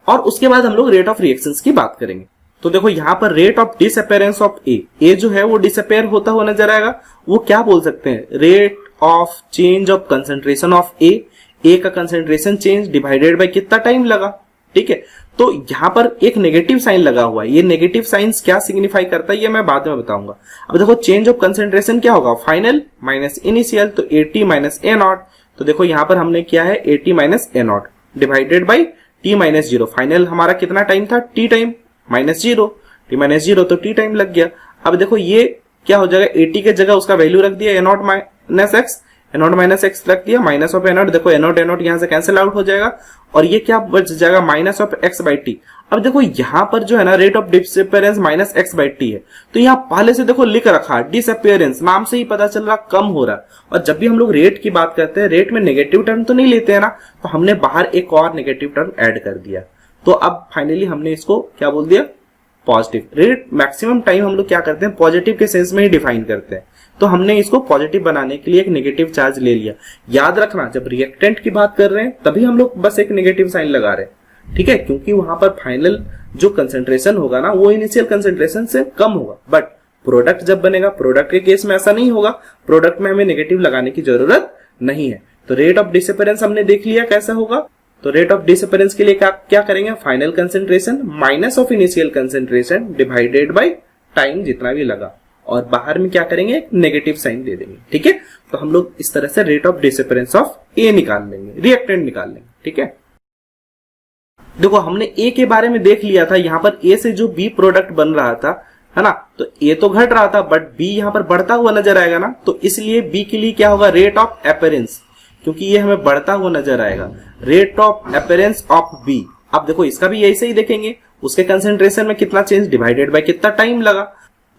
Speaker 1: और उसके बाद हम लोग रेट ऑफ रिएक्शंस की बात करेंगे। तो देखो यहाँ पर rate of disappearance of A जो है वो डिसअपियर होता हुआ नजर आएगा, वो क्या बोल सकते हैं, rate of change of concentration of A का कंसेंट्रेशन चेंज डिवाइडेड बाय कितना टाइम लगा, ठीक है। तो यहां पर एक नेगेटिव साइन लगा हुआ है, ये नेगेटिव साइंस क्या सिग्निफाई करता है ये मैं बाद में बताऊंगा। अब देखो चेंज ऑफ कंसेंट्रेशन क्या होगा, फाइनल माइनस इनिशियल, तो 80 माइनस ए नॉट। तो देखो यहां पर हमने किया है 80 minus A not divided by T minus 0। Final हमारा कितना टाइम था, T time minus 0, T minus 0 तो टी टाइम लग गया। अब देखो ये क्या हो जाएगा, 80 के जगह उसका वैल्यू रख दिया A not minus x, A not minus x रख दिया, माइनस ऑफ ए नॉट, देखो ए नॉट यहां से कैंसिल आउट हो जाएगा और ये क्या बच जाएगा, minus of x by T. अब देखो यहां पर जो है ना rate of disappearance minus x by T है, तो यहाँ पहले से देखो लिख रखा डिसअपियरेंस, नाम से ही पता चल रहा कम हो रहा। और जब भी हम लोग रेट की बात करते हैं, रेट में नेगेटिव टर्म तो नहीं लेते हैं ना, तो हमने बाहर एक और नेगेटिव टर्म ऐड कर दिया। तो अब फाइनली हमने इसको क्या बोल दिया, पॉजिटिव। रेट मैक्सिमम टाइम हम लोग क्या करते हैं, पॉजिटिव के सेंस में ही डिफाइन करते हैं, तो हमने इसको पॉजिटिव बनाने के लिए एक नेगेटिव चार्ज ले लिया। याद रखना जब रिएक्टेंट की बात कर रहे हैं तभी हम लोग बस एक नेगेटिव साइन लगा रहे हैं, ठीक है, क्योंकि वहां पर फाइनल जो कंसेंट्रेशन होगा ना वो इनिशियल कंसेंट्रेशन से कम होगा। बट प्रोडक्ट जब बनेगा, प्रोडक्ट के केस में ऐसा नहीं होगा, प्रोडक्ट में हमें नेगेटिव लगाने की जरूरत नहीं है। तो रेट ऑफ डिसअपियरेंस हमने देख लिया कैसा होगा। तो रेट ऑफ डिसअपियरेंस के लिए क्या करेंगे, final concentration minus of initial concentration divided by time जितना भी लगा, और बाहर में क्या करेंगे, एक नेगेटिव साइन दे देंगे, ठीक है। तो हम लोग इस तरह से रेट ऑफ डिसअपियरेंस ऑफ ए निकाल लेंगे, रिएक्टेंट निकाल लेंगे, ठीक है। देखो हमने ए के बारे में देख लिया था, यहाँ पर ए से जो बी प्रोडक्ट बन रहा था, है ना, तो ए तो घट रहा था बट बी यहाँ पर बढ़ता हुआ नजर आएगा ना, तो इसलिए बी के लिए क्या होगा, रेट ऑफ अपीयरेंस, क्योंकि ये हमें बढ़ता हुआ नजर आएगा, rate of appearance of B. अब देखो इसका भी ऐसे ही देखेंगे, उसके कंसेंट्रेशन में कितना चेंज डिवाइडेड बाय कितना टाइम लगा,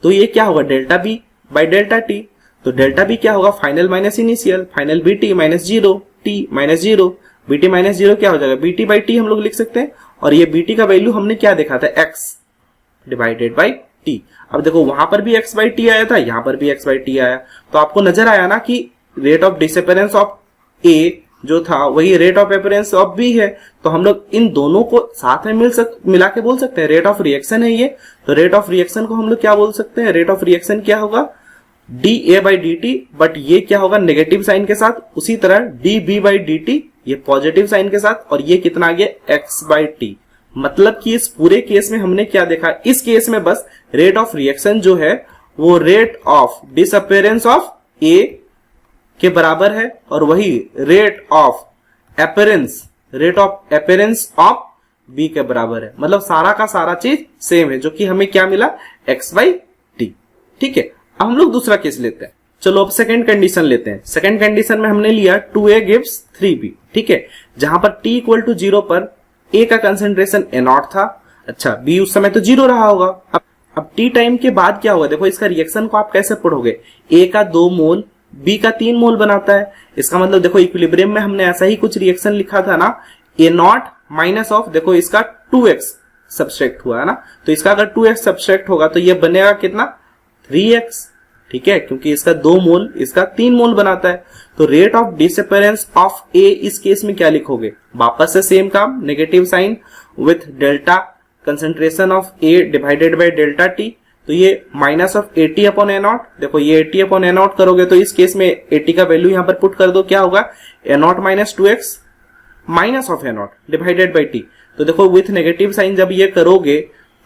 Speaker 1: तो ये क्या होगा, delta B by delta T. तो डेल्टा बी क्या होगा, final minus initial, final B T minus 0, T minus 0, B T minus 0 क्या हो जाएगा, बी टी बाई टी हम लोग लिख सकते हैं। और ये बी टी का वैल्यू हमने क्या देखा था, एक्स डिवाइडेड बाई टी। अब देखो वहां पर भी एक्स बाई टी आया था, यहां पर भी एक्स बाई टी आया, तो आपको नजर आया ना कि rate of disappearance of A जो था वही rate of appearance of B है। तो हम लोग इन दोनों को साथ में मिला के बोल सकते हैं रेट ऑफ रिएक्शन है ये। तो रेट ऑफ रिएक्शन को हम लोग क्या बोल सकते हैं, रेट ऑफ रिएक्शन क्या होगा, D A by D T, but ये क्या होगा नेगेटिव साइन के साथ, उसी तरह D B by D T ये पॉजिटिव साइन के साथ, और ये कितना आ गया एक्स बाई टी। मतलब कि इस पूरे केस में हमने क्या देखा, इस केस में बस रेट ऑफ रिएक्शन जो है वो rate of disappearance of A के बराबर है, और वही rate of appearance of B के बराबर है। मतलब सारा का सारा चीज सेम है, जो कि हमें क्या मिला एक्स बाई टी। ठीक है, अब हम लोग दूसरा केस लेते हैं। चलो अब सेकंड कंडीशन लेते हैं। सेकंड कंडीशन में हमने लिया 2a गिव्स 3b। ठीक है, जहां पर t इक्वल टू 0 पर a का कंसेंट्रेशन a0 था। अच्छा, b उस समय तो 0 रहा होगा। अब t टाइम के बाद क्या होगा, देखो इसका रिएक्शन को आप कैसे पढ़ोगे, a का 2 मोल b का 3 मोल बनाता है। इसका मतलब देखो इक्विलिब्रियम में हमने ऐसा ही कुछ रिएक्शन लिखा था ना, a0 माइनस ऑफ, देखो इसका 2x सब्सट्रैक्ट हुआ है ना, तो इसका अगर 2x सब्सट्रैक्ट होगा तो ये बनेगा कितना 3x। ठीक है, क्योंकि इसका 2 मोल इसका 3 मोल बनाता है। तो rate of disappearance of A इस केस में क्या लिखोगे, वापस से सेम काम, negative sign with delta concentration of A divided by delta T. तो ये माइनस ऑफ 80 अपॉन a0, देखो ये 80 अपॉन a0 करोगे तो इस केस में 80 का वैल्यू यहां पर पुट कर दो, क्या होगा a0 minus 2x minus of a0 divided by T. तो देखो विथ नेगेटिव साइन जब ये करोगे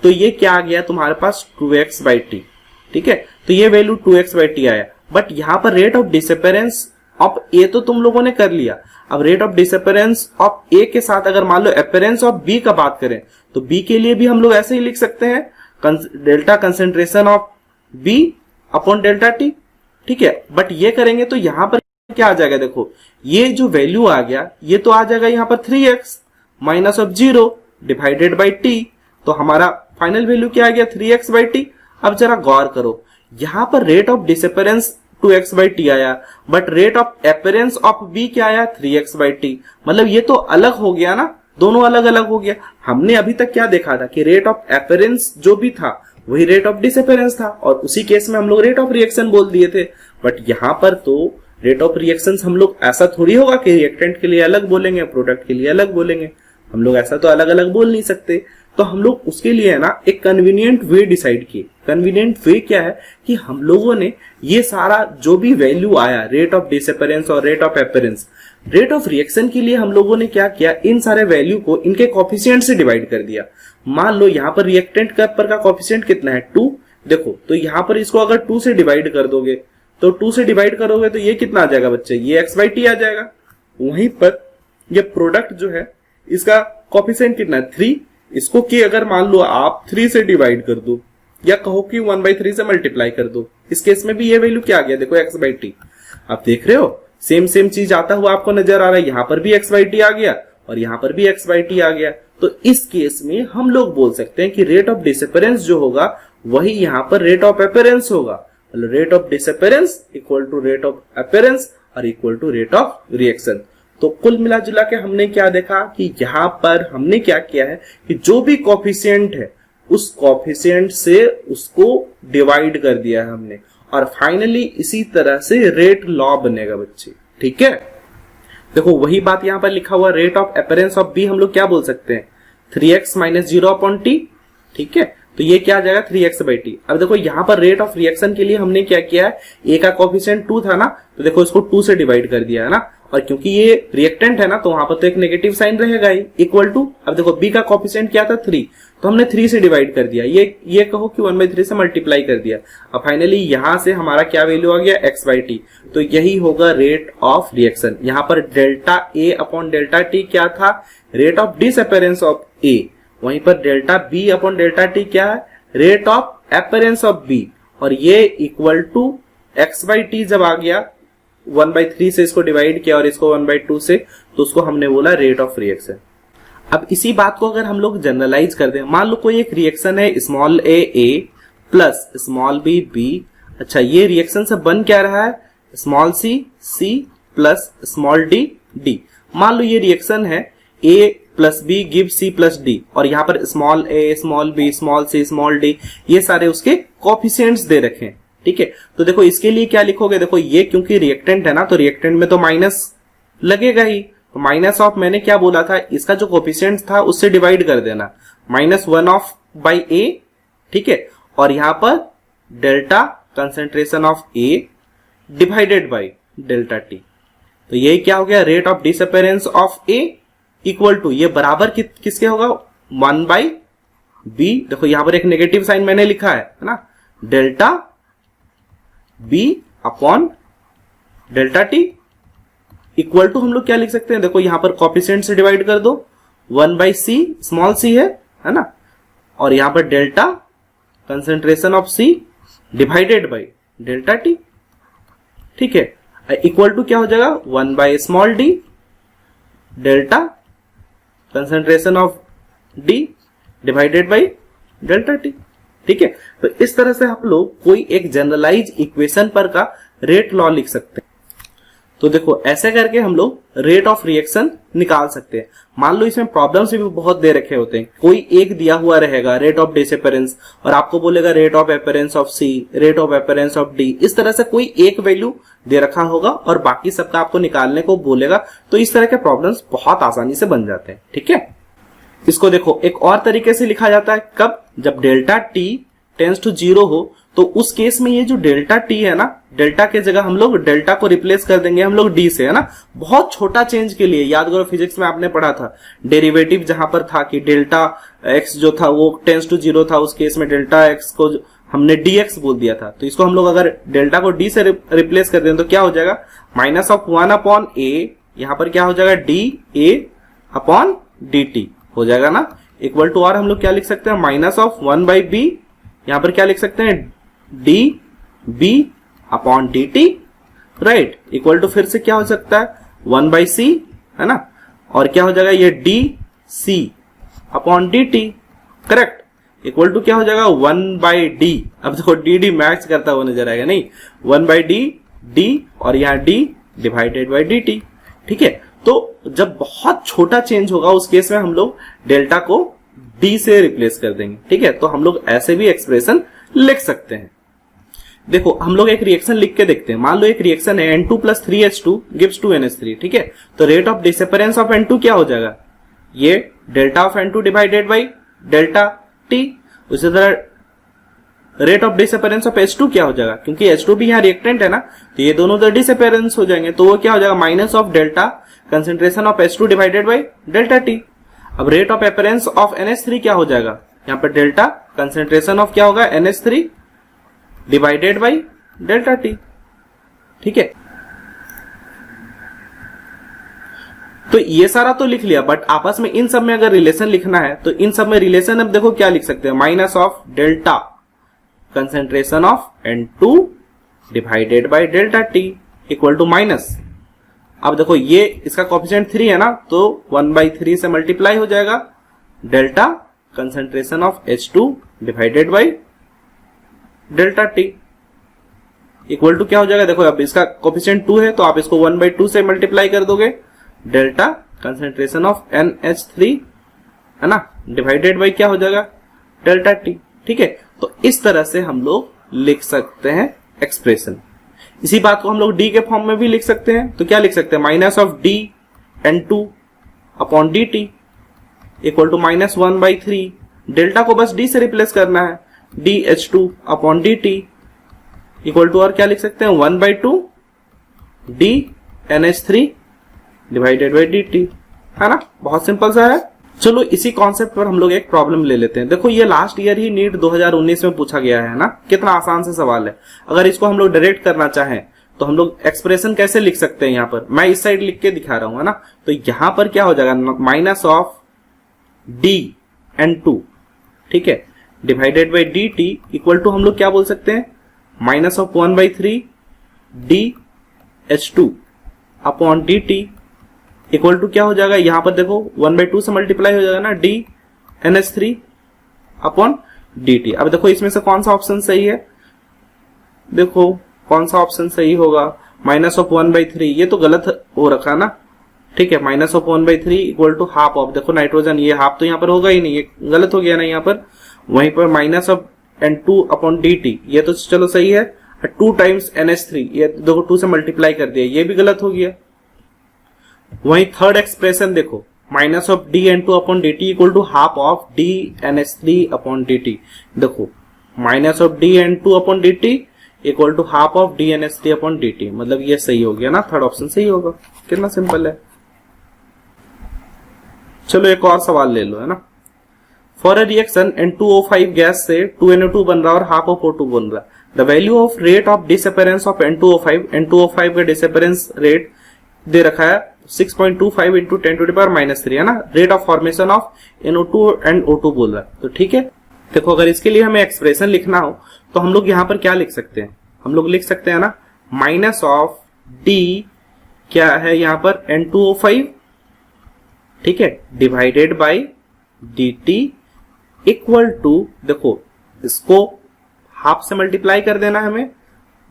Speaker 1: तो ये क्या आ गया तुम्हारे पास 2x बाई टी। ठीक है, तो ये वैल्यू 2x बाई टी आया। बट यहां पर रेट ऑफ डिसअपियरेंस ऑफ ए तो तुम लोगों ने कर लिया। अब rate of disappearance of A के साथ अगर मान लो अपीयरेंस ऑफ बी का बात करें तो बी के लिए भी हम लोग ऐसे ही लिख सकते हैं, delta concentration of B upon delta T. ठीक है, बट ये करेंगे तो यहां पर क्या आ जाएगा, देखो ये जो वैल्यू आ गया ये तो आ जाएगा यहां पर 3x minus of 0 divided by T. तो हमारा फाइनल वैल्यू क्या आ गया 3x बाई टी। अब जरा गौर करो, यहां पर rate of disappearance 2x by t आया, but rate of appearance of B क्या आया 3x बाई टी। मतलब ये तो अलग हो गया ना, दोनों अलग अलग हो गया। हमने अभी तक क्या देखा था कि रेट ऑफ अपीयरेंस जो भी था वही रेट ऑफ डिसअपियरेंस था, और उसी केस में हम लोग रेट ऑफ रिएक्शन बोल दिए थे। बट यहां पर तो रेट ऑफ रिएक्शन हम लोग ऐसा थोड़ी होगा कि रिएक्टेंट के लिए अलग बोलेंगे, प्रोडक्ट के लिए अलग बोलेंगे। हम लोग ऐसा तो अलग अलग बोल नहीं सकते। तो हम लोग उसके लिए है ना एक कन्वीनियंट वे डिसाइड किए। कन्वीनियंट वे क्या है कि हम लोगों ने ये सारा जो भी वैल्यू आया रेट ऑफ डिसअपियरेंस और rate of appearance, rate of reaction के लिए हम लोगों ने क्या किया, इन सारे वैल्यू को इनके कोफिशिएंट से डिवाइड कर दिया। मान लो यहाँ पर रिएक्टेंट पर का कोफिशिएंट कितना है 2। देखो तो यहाँ पर इसको अगर 2 से डिवाइड कर दोगे तो 2 से डिवाइड करोगे तो ये कितना आ जाएगा बच्चे, ये x बाई टी आ जाएगा। वहीं पर ये प्रोडक्ट जो है इसका कोफिशिएंट कितना है 3। इसको कि अगर मान लो आप 3 से डिवाइड कर दो या कहो कि 1/3 से मल्टीप्लाई कर दो, इस केस में भी ये वैल्यू क्या आ गया, देखो x बाई टी। आप देख रहे हो सेम चीज आता हुआ आपको नजर आ रहा है, यहां पर भी x बाई टी आ गया और यहां पर भी x बाई टी आ गया। तो इस केस में हम लोग बोल सकते हैं कि रेट ऑफ डिसअपियरेंस जो होगा वही यहां पर रेट ऑफ अपीयरेंस होगा। मतलब rate of disappearance equal to rate of appearance और equal to rate of reaction. तो कुल मिला जुला के हमने क्या देखा कि यहां पर हमने क्या किया है कि जो भी कोफिशिएंट है उस कोफिशिएंट से उसको डिवाइड कर दिया है हमने, और फाइनली इसी तरह से रेट लॉ बनेगा बच्चे। ठीक है, देखो वही बात यहां पर लिखा हुआ, rate of appearance of B हम लोग क्या बोल सकते हैं 3x माइनस 0 अपॉन टी। ठीक है, तो ये क्या आ जाएगा 3x बाई टी। अब देखो यहाँ पर रेट ऑफ रिएक्शन के लिए हमने क्या किया है, ए का कोफिशिएंट 2 था ना, तो देखो इसको 2 से डिवाइड कर दिया है ना, और क्योंकि ये रिएक्टेंट है ना तो वहां पर तो एक नेगेटिव साइन रहेगा ही, इक्वल टू। अब देखो बी का कोफिशिएंट क्या था 3, तो हमने 3 से डिवाइड कर दिया, ये कहो कि 1/3 से मल्टीप्लाई कर दिया। अब फाइनली यहां से हमारा क्या वैल्यू आ गया x बाई टी। तो यही होगा रेट ऑफ रिएक्शन। यहाँ पर delta A upon delta T क्या था, rate of disappearance of A. वहीं पर delta B upon delta T क्या है, rate of appearance of B. और ये equal to x by T जब आ गया 1/3 से इसको डिवाइड किया और इसको 1/2 से, तो उसको हमने बोला रेट ऑफ रिएक्शन। अब इसी बात को अगर हम लोग जनरलाइज कर दें, मान लो कोई एक रिएक्शन है small a plus small b. अच्छा, ये रिएक्शन से बन क्या रहा है small c plus small d. मान लो ये रिएक्शन है A plus B give C plus D, और यहाँ पर small a small b small c small d ये सारे उसके कोफिशिएंट्स दे रखे हैं। ठीक है, तो देखो इसके लिए क्या लिखोगे, देखो ये क्योंकि रिएक्टेंट है ना तो रिएक्टेंट में तो माइनस लगेगा ही, तो माइनस ऑफ मैंने क्या बोला था, इसका जो कोफिशिएंट था उससे डिवाइड कर देना, -1 ऑफ बाई ए। ठीक है, और यहां पर delta concentration of A divided by delta T. तो ये क्या हो गया, rate of disappearance of A equal to, ये बराबर किसके होगा, 1 बाई बी। देखो यहां पर एक नेगेटिव साइन मैंने लिखा है ना, delta B upon delta T equal to हम लोग क्या लिख सकते हैं, देखो यहां पर कॉफिशिएंट से डिवाइड कर दो, 1 बाई सी, स्मॉल सी है ना, और यहां पर delta concentration of C divided by delta T. ठीक है, इक्वल टू क्या हो जाएगा, 1 by small D delta concentration of D divided by delta T. ठीक है, तो इस तरह से हम लोग कोई एक जनरलाइज इक्वेशन पर का रेट लॉ लिख सकते हैं। तो देखो ऐसे करके हम लोग रेट ऑफ रिएक्शन निकाल सकते हैं। मान लो इसमें प्रॉब्लम्स भी बहुत दे रखे होते हैं, कोई एक दिया हुआ रहेगा रेट ऑफ डिसअपेरेंस, और आपको बोलेगा rate of appearance of C, rate of appearance of D, इस तरह से कोई एक वैल्यू दे रखा होगा और बाकी सबका आपको निकालने को बोलेगा। तो इस तरह के प्रॉब्लम्स बहुत आसानी से बन जाते हैं। ठीक है, इसको देखो एक और तरीके से लिखा जाता है, कब, जब डेल्टा टी टेंड्स टू 0 हो, तो उस केस में ये जो डेल्टा टी है ना, डेल्टा के जगह हम लोग डेल्टा को रिप्लेस कर देंगे हम लोग डी से, है ना। बहुत छोटा चेंज के लिए, याद करो फिजिक्स में आपने पढ़ा था डेरिवेटिव जहां पर था कि डेल्टा एक्स जो था वो टेंड्स टू 0 था, उस केस में डेल्टा एक्स को हमने dx बोल दिया था। तो इसको हम लोग अगर डेल्टा को d से रिप्लेस कर दें तो क्या हो जाएगा, माइनस ऑफ 1 अपॉन a, यहां पर क्या हो जाएगा dA अपॉन dt हो जाएगा ना, इक्वल टू, और हम लोग क्या लिख सकते हैं, माइनस ऑफ 1 बाई बी, यहां पर क्या लिख सकते हैं, dB upon dt, right, equal to फिर से क्या हो सकता है, 1 बाई सी, है ना, और क्या हो जाएगा ये dC upon dt, correct, equal to क्या हो जाएगा 1 बाई डी। अब देखो dd मैच करता हुआ नजर आएगा, नहीं, 1 बाई d और यहाँ d डिवाइडेड बाई dt। ठीक है, तो जब बहुत छोटा चेंज होगा उस केस में हम लोग डेल्टा को d से रिप्लेस कर देंगे। ठीक है, तो हम लोग ऐसे भी एक्सप्रेशन लिख सकते हैं। देखो हम लोग एक रिएक्शन लिख के देखते हैं। मान लो एक रिएक्शन है N2 plus 3H2 gives 2NH3। ठीक है, तो rate of disappearance of N2 क्या हो जाएगा, ये delta of N2 divided by delta T. उसी तरह rate of disappearance of H2 क्या हो जाएगा, क्योंकि H2 भी यहाँ रिएक्टेंट है ना, तो ये दोनों तो डिसअपेरेंस हो जाएंगे, तो वो क्या हो जाएगा, minus of delta concentration of H2 divided by delta t. अब rate of appearance of NH3 क्या हो जाएगा, यहाँ पर डेल्टा कंसेंट्रेशन ऑफ क्या होगा, NH3 divided by delta T. ठीक है, तो ये सारा तो लिख लिया, बट आपस में इन सब में अगर रिलेशन लिखना है तो इन सब में रिलेशन अब देखो क्या लिख सकते हैं, minus of delta concentration of N2 divided by delta T equal to minus, अब देखो ये इसका कोएफिशिएंट 3 है ना, तो 1/3 से मल्टीप्लाई हो जाएगा delta concentration of H2 divided by delta T equal to क्या हो जाएगा, देखो अब इसका कोएफिशिएंट 2 है तो आप इसको 1/2 से मल्टीप्लाई कर दोगे, डेल्टा कंसेंट्रेशन ऑफ NH3, है ना, डिवाइडेड बाई क्या हो जाएगा, डेल्टा टी। ठीक है, तो इस तरह से हम लोग लिख सकते हैं एक्सप्रेशन। इसी बात को हम लोग डी के फॉर्म में भी लिख सकते हैं, तो क्या लिख सकते हैं, minus of D N2 upon dt equal to minus 1/3, delta को बस d से रिप्लेस करना है, dH2 upon dt equal to, और क्या लिख सकते हैं, 1/2 dNH3 डिवाइडेड बाई dt, है ना, बहुत सिंपल सा है। चलो इसी कॉन्सेप्ट पर हम लोग एक प्रॉब्लम ले लेते हैं। देखो ये लास्ट ईयर ही नीट 2019 में पूछा गया है ना, कितना आसान से सवाल है। अगर इसको हम लोग डायरेक्ट करना चाहें तो हम लोग एक्सप्रेशन कैसे लिख सकते हैं, यहाँ पर मैं इस साइड लिख के दिखा रहा हूं, है ना, तो यहां पर क्या हो जाएगा, माइनस ऑफ dN2, ठीक है, divided by dt equal to हम लोग क्या बोल सकते हैं, minus of 1/3 dH2 upon dt equal to क्या हो जाएगा, यहां पर देखो 1/2 से मल्टीप्लाई हो जाएगा ना, dNH3 अपॉन dt। अब देखो इसमें से कौन सा ऑप्शन सही है, देखो कौन सा ऑप्शन सही होगा, माइनस ऑफ 1/3, ये तो गलत हो रखा ना, ठीक है, minus of 1/3 equal to half of, देखो नाइट्रोजन, ये हाफ तो यहाँ पर होगा ही नहीं, ये गलत हो गया ना यहाँ पर। वहीं पर minus of N2 upon dt, ये तो चलो सही है, 2 टाइम्स NH3, ये देखो 2 से मल्टीप्लाई कर दिया, ये भी गलत हो गया। वहीं थर्ड एक्सप्रेशन देखो, minus of dN2 upon dt equal to half of dNH3 upon dt, देखो minus of dN2 upon dt equal to half of DNH3 upon DT, मतलब ये सही हो गया ना, थर्ड ऑप्शन सही होगा। कितना सिंपल है। चलो एक और सवाल ले लो, है ना। For a reaction N2O5 gas से 2NO2 बन रहा है और हाफ ऑफ O2 बन रहा है। The value of rate of disappearance of N2O5 का डिसअपेरेंस रेट दे रखा है 6.25 इंटू 10⁻³ है ना। Rate of formation of NO2 and O2 बोल रहा है। तो ठीक है, देखो अगर इसके लिए हमें एक्सप्रेशन लिखना हो तो हम लोग यहां पर क्या लिख सकते हैं, हम लोग लिख सकते हैं ना माइनस ऑफ D क्या है यहां पर N2O5, ठीक है, divided by DT equal to, देखो इसको हाफ से मल्टीप्लाई कर देना है हमें,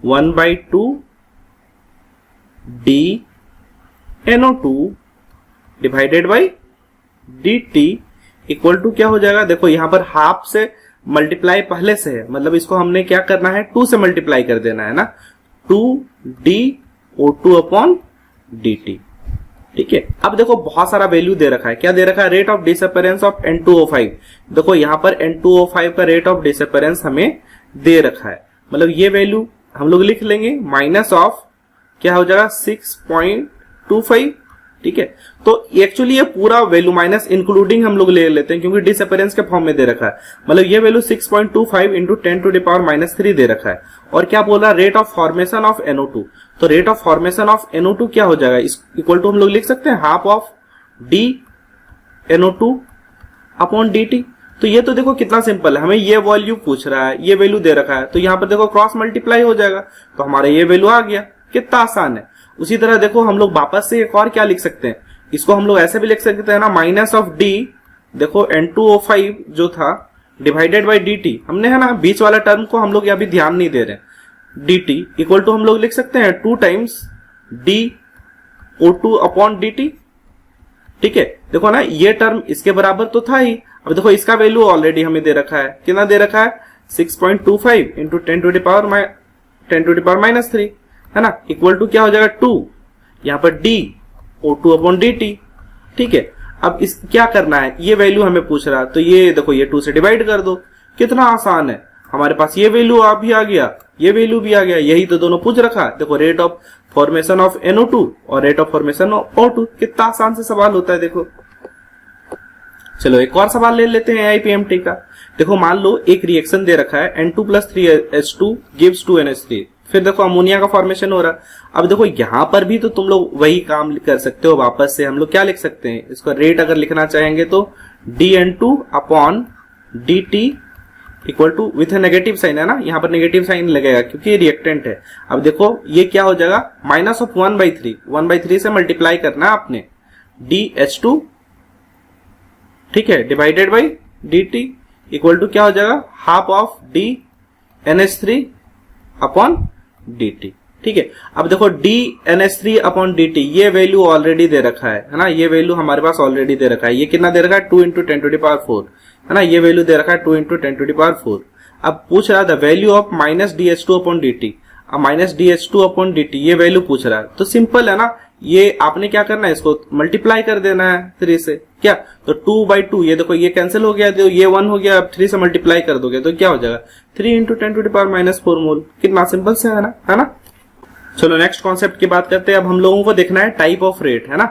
Speaker 1: 1/2 D NO2 divided by DT equal to क्या हो जाएगा, देखो यहां पर हाफ से मल्टीप्लाई पहले से है, मतलब इसको हमने क्या करना है 2 से मल्टीप्लाई कर देना है ना, 2DO2 अपॉन DT, ठीक है। अब देखो बहुत सारा वैल्यू दे रखा है, क्या दे रखा है, rate of disappearance of N2O5। देखो यहां पर N2O5 का रेट ऑफ डिसअपेरेंस हमें दे रखा है, मतलब ये वैल्यू हम लोग लिख लेंगे माइनस ऑफ क्या हो जाएगा 6.25, ठीक है। तो एक्चुअली ये पूरा वैल्यू माइनस इंक्लूडिंग हम लोग ले लेते हैं क्योंकि डिसअपेरेंस के फॉर्म में दे रखा है, मतलब ये वैल्यू 6.25 इंटू 10⁻³ दे रखा है। और क्या बोल रहा है, rate of formation of NO2। तो rate of formation of NO2 क्या हो जाएगा, इक्वल टू हम लोग लिख सकते हैं half of D NO2 upon DT। तो ये तो देखो कितना सिंपल है, हमें ये वैल्यू पूछ रहा है, ये वैल्यू दे रखा है, तो यहाँ पर देखो क्रॉस मल्टीप्लाई हो जाएगा, तो हमारा ये वैल्यू आ गया। कितना आसान है। उसी तरह देखो हम लोग वापस से एक और क्या लिख सकते हैं, इसको हम लोग ऐसे भी लिख सकते हैं ना, माइनस ऑफ D, देखो N2O5 जो था डिवाइडेड बाई DT, हमने है ना बीच वाला टर्म को हम लोग यहाँ भी ध्यान नहीं दे रहे, DT इक्वल टू हम लोग लिख सकते हैं 2 टाइम्स DO2 अपॉन DT, ठीक है। देखो ना ये टर्म इसके बराबर तो था ही, अब देखो इसका वैल्यू ऑलरेडी हमें दे रखा है, कितना दे रखा है 6.25 इंटू 10⁻³ है ना, इक्वल टू क्या हो जाएगा 2, यहां पर DO2 अपॉन DT, ठीक है। अब इस क्या करना है, ये वैल्यू हमें पूछ रहा है, तो ये देखो ये 2 से डिवाइड कर दो, कितना आसान है, हमारे पास ये वैल्यू भी आ गया, ये वैल्यू भी आ गया, यही तो दोनों पूछ रखा है। देखो rate of formation of NO2 और rate of formation of O2, कितना आसान से सवाल होता है देखो। चलो एक और सवाल ले लेते हैं AIPMT का। देखो मान लो एक रिएक्शन दे रखा है N2+3H2 gives 2NH3, फिर देखो अमोनिया का फॉर्मेशन हो रहा है। अब देखो यहां पर भी तो तुम लोग वही काम कर सकते हो, वापस से हम लोग क्या लिख सकते हैं, इसको रेट अगर लिखना चाहेंगे तो DN2 upon DT equal to with negative sign है ना, यहां पर नेगेटिव साइन लगेगा क्योंकि ये रिएक्टेंट है। अब देखो ये क्या हो जाएगा माइनस ऑफ 1/3 से मल्टीप्लाई करना है आपने, DH2, ठीक है, divided by DT equal to क्या हो जाएगा half of DNH3 upon DT, ठीक है। अब देखो DNH3 अपॉन DT ये वैल्यू ऑलरेडी दे रखा है ना, ये वैल्यू हमारे पास ऑलरेडी दे रखा है, ये कितना दे रखा है 2 इंटू 10⁻⁴ है ना, ये वैल्यू दे रखा है 2 इंटू 10⁻⁴। अब पूछ रहा था value of minus DH2 upon DT, अब माइनस DH2 अपॉन DT ये वैल्यू पूछ रहा है, तो सिंपल है ना, ये आपने क्या करना है, इसको मल्टीप्लाई कर देना है 3 से, क्या, तो 2/2, ये देखो ये कैंसिल हो गया, तो ये 1 हो गया, अब 3 से मल्टीप्लाई कर दोगे तो क्या हो जाएगा 3 इंटू 10⁻⁴ मोल। कितना सिंपल से है ना। चलो नेक्स्ट कॉन्सेप्ट की बात करते हैं। अब हम लोगों को देखना है टाइप ऑफ रेट, है ना।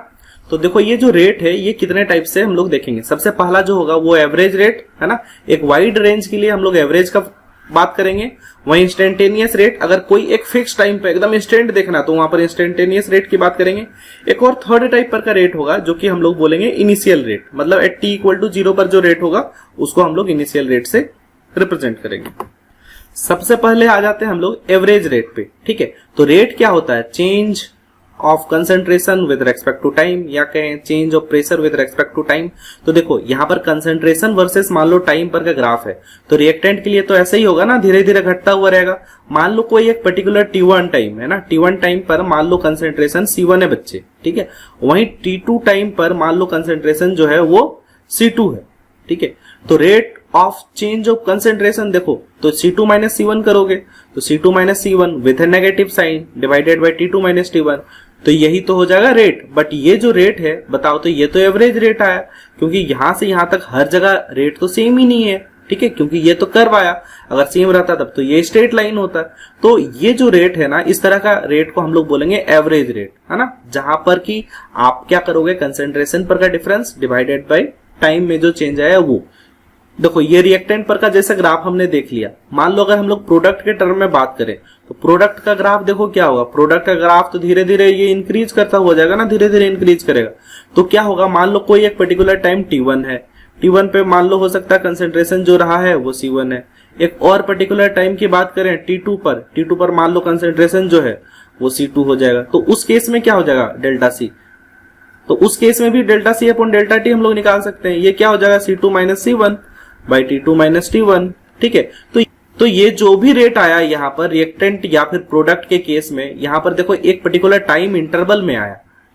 Speaker 1: तो देखो ये जो रेट है ये कितने टाइप से हम लोग देखेंगे। सबसे पहला जो होगा वो एवरेज रेट है ना, एक वाइड रेंज के लिए हम लोग एवरेज का बात करेंगे। वहीं इंस्टेंटेनियस रेट, अगर कोई एक फिक्स टाइम पे एकदम इंस्टेंट देखना तो वहां पर इंस्टेंटेनियस रेट की बात करेंगे। एक और थर्ड टाइप पर का रेट होगा जो कि हम लोग बोलेंगे इनिशियल रेट, मतलब एट t इक्वल टू 0 पर जो रेट होगा उसको हम लोग इनिशियल रेट से रिप्रेजेंट करेंगे। सबसे पहले आ जाते हैं हम लोग एवरेज रेट पे, ठीक है। तो रेट क्या होता है, change of concentration with respect to time, या कहें change of pressure with respect to time. तो देखो यहाँ पर कंसंट्रेशन वर्सेस मान लो टाइम पर का ग्राफ है, तो रिएक्टेंट के लिए तो ऐसा ही होगा ना, धीरे धीरे घटता हुआ रहेगा। मान लो कोई एक पर्टिकुलर T1 टाइम है ना, T1 टाइम पर मान लो कंसंट्रेशन C1 है बच्चे, ठीक है। वहीं T2 टाइम पर मान लो कंसंट्रेशन जो है वो C2 है, ठीक है। तो rate of change of concentration देखो, तो C2 माइनस C1 करोगे तो C2 minus C1 with negative sign divided by T2 minus T1, तो यही तो हो जाएगा रेट। बट ये जो रेट है बताओ, तो ये तो एवरेज रेट आया, क्योंकि यहां से यहां तक हर जगह रेट तो सेम ही नहीं है, ठीक है, क्योंकि ये तो कर्व आया, अगर सेम रहता तब तो ये स्ट्रेट लाइन होता। तो ये जो रेट है ना, इस तरह का रेट को हम लोग बोलेंगे एवरेज रेट, है ना, जहां पर कि आप क्या करोगे, कंसेंट्रेशन पर का डिफरेंस डिवाइडेड बाय टाइम में जो चेंज आया वो। देखो ये रिएक्टेंट पर का जैसा ग्राफ हमने देख लिया। मान लो अगर हम लोग प्रोडक्ट के टर्म में बात करें तो प्रोडक्ट का ग्राफ देखो क्या होगा, प्रोडक्ट का ग्राफ तो धीरे धीरे ये इंक्रीज करता हुआ जाएगा ना, धीरे धीरे इंक्रीज करेगा। तो क्या होगा, मान लो कोई एक पर्टिकुलर टाइम T1 है, T1 पे मान लो हो सकता है कंसेंट्रेशन जो रहा है वो C1 है। एक और पर्टिकुलर टाइम की बात करें T2 पर मान लो कंसेंट्रेशन जो है वो C2 हो जाएगा। तो उस केस में क्या हो जाएगा, डेल्टा C। तो उस केस में भी delta C upon delta T हम लोग निकाल सकते हैं। ये क्या हो जाएगा, C2 minus C1 by T2 minus T1। ठीक है, तो ये जो भी रेट आया यहाँ पर रिएक्टेंट या फिर प्रोडक्ट के केस में, यहाँ पर देखो एक पर्टिकुलर टाइम इंटरवल में आया।